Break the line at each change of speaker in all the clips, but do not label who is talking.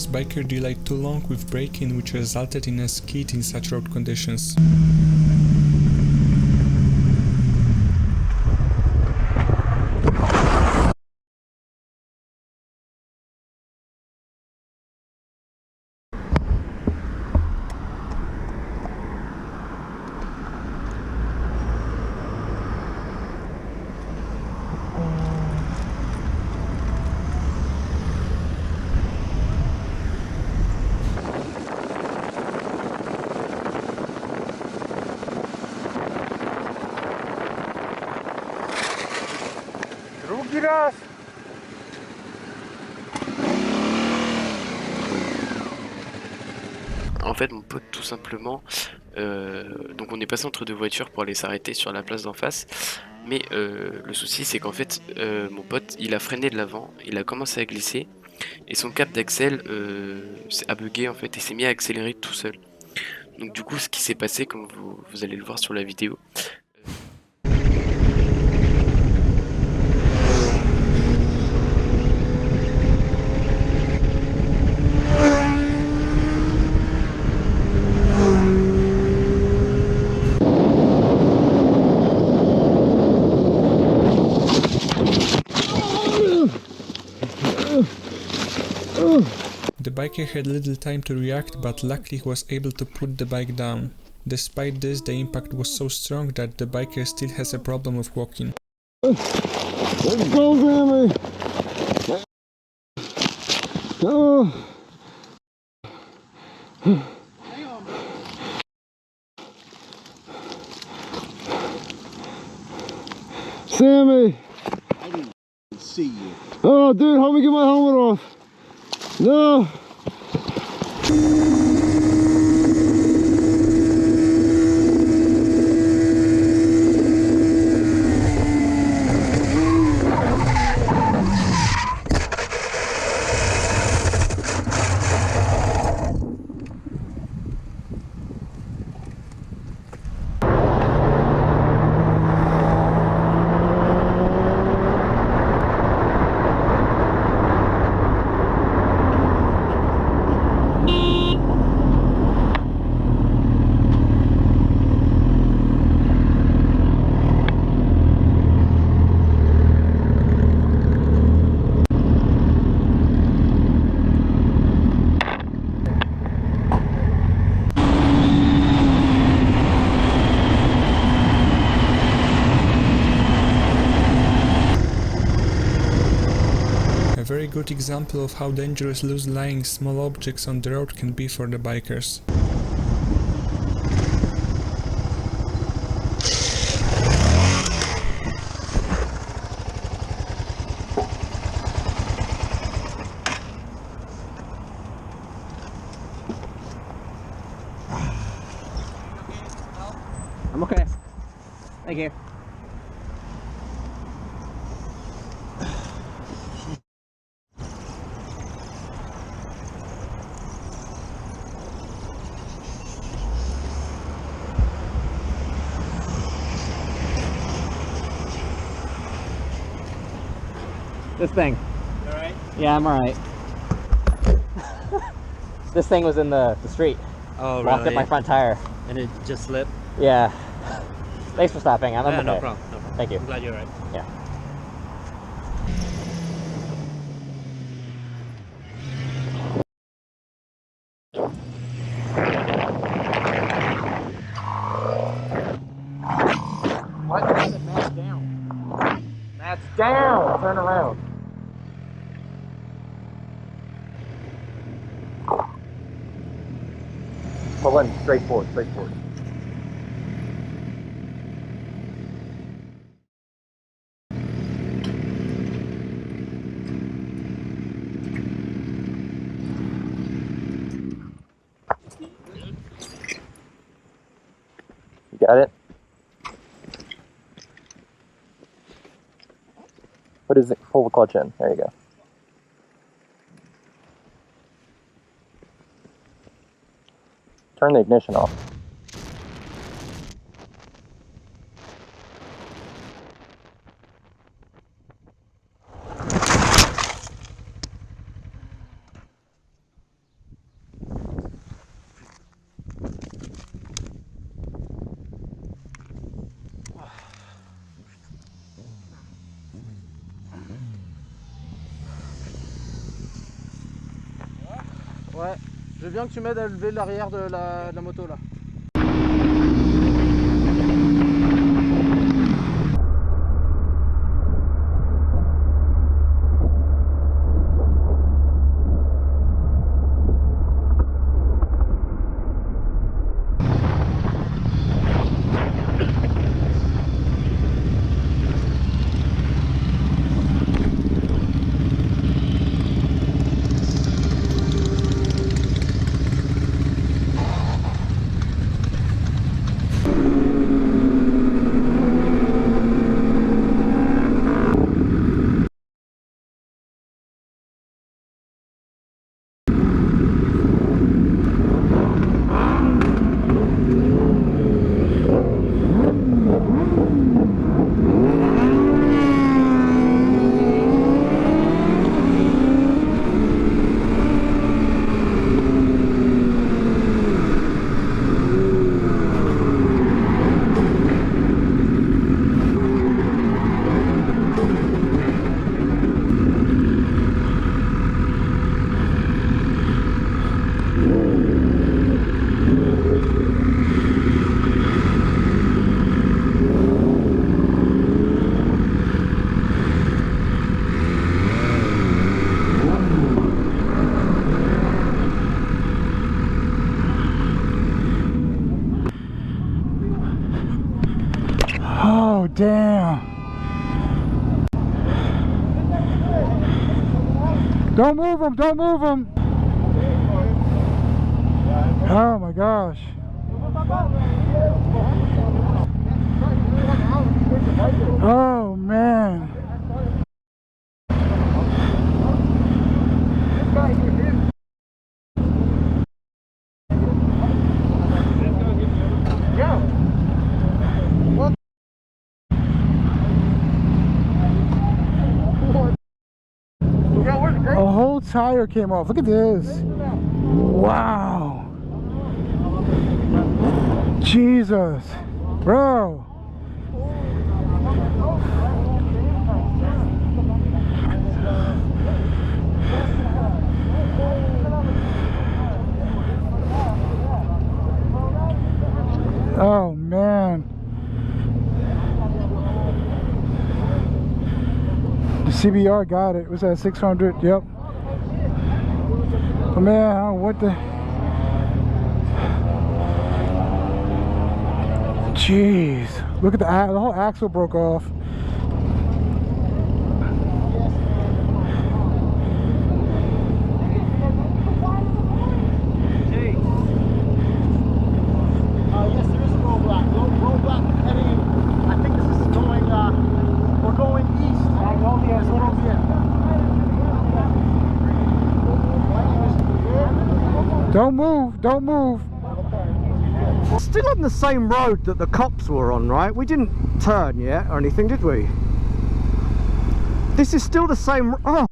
this biker delayed too long with braking, which resulted in a skid in such road conditions.
Drugi raz!
En fait, mon pote, tout simplement, donc on est passé entre deux voitures pour aller s'arrêter sur la place d'en face. Mais le souci, c'est qu'en fait, mon pote, il a freiné de l'avant, il a commencé à glisser, et son cap d'axel a bugué en fait, et s'est mis à accélérer tout seul. Donc du coup, ce qui s'est passé, comme vous allez le voir sur la vidéo,
The biker had little time to react, but luckily he was able to put the bike down. Despite this, the impact was so strong that the biker still has a problem of walking.
Let's go, Sammy! Oh. Sammy!
I didn't see you.
Oh, dude, help me get my helmet off. No!
A very good example of how dangerous loose-lying small objects on the road can be for the bikers.
I'm okay. Thank you. This thing.
You alright?
Yeah, I'm alright. This thing was in the street.
Oh,
Locked
really?
up my front tire.
And it just slipped?
Yeah. Thanks for stopping. I'm
Yeah,
okay.
no problem. No problem.
Thank you.
I'm glad you're alright.
Yeah. What? Matt's down. Matt's down. Turn around. Pull in. Straight forward. Straight forward. You got it? What is it? Pull the clutch in. There you go. Turn the ignition off.
veux bien que tu m'aides à lever l'arrière de la moto là.
Oh, damn. Don't move him, don't move him. Oh my gosh. Oh man. A whole tire came off. Look at this. Wow. Jesus. Bro. Oh man. The CBR got it. It was at 600. Yep. But man, what the? Jeez. Look at the whole axle broke off.
Yes, there is a roadblock. Roadblock heading. I think this is going. We're going east.
Don't move. Don't move.
Still on the same road that the cops were on, right? We didn't turn yet or anything, did we? This is still the same. Oh.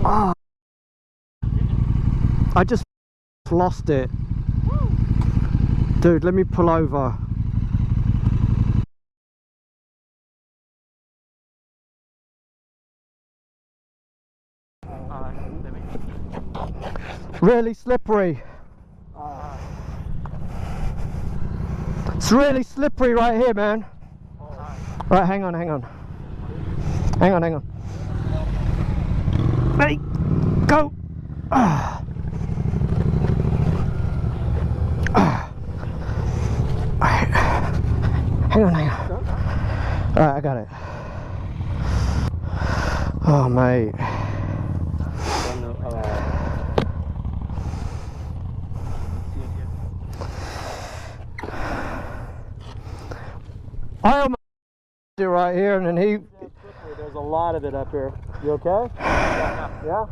Ah. I just lost it. Dude, let me pull over. Really slippery. It's really slippery right here, man. Right, hang on. Hang on. Ready? Go. Alright. Hang on. Alright, I got it. Oh, mate. I almost it right here, and then he. There's a lot of it up here. You okay? Yeah.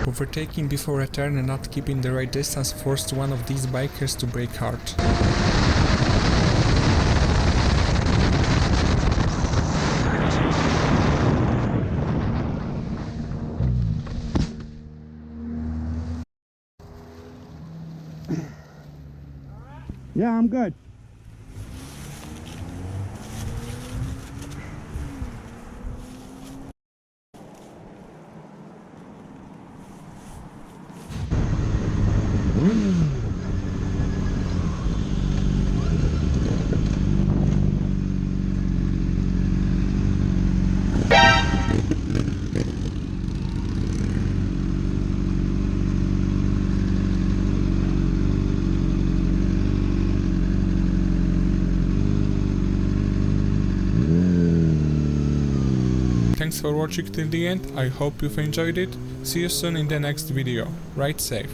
Overtaking before a turn and not keeping the right distance forced one of these bikers to brake hard.
Yeah, I'm good.
Thanks for watching till the end, I hope you've enjoyed it. See you soon in the next video. Ride safe.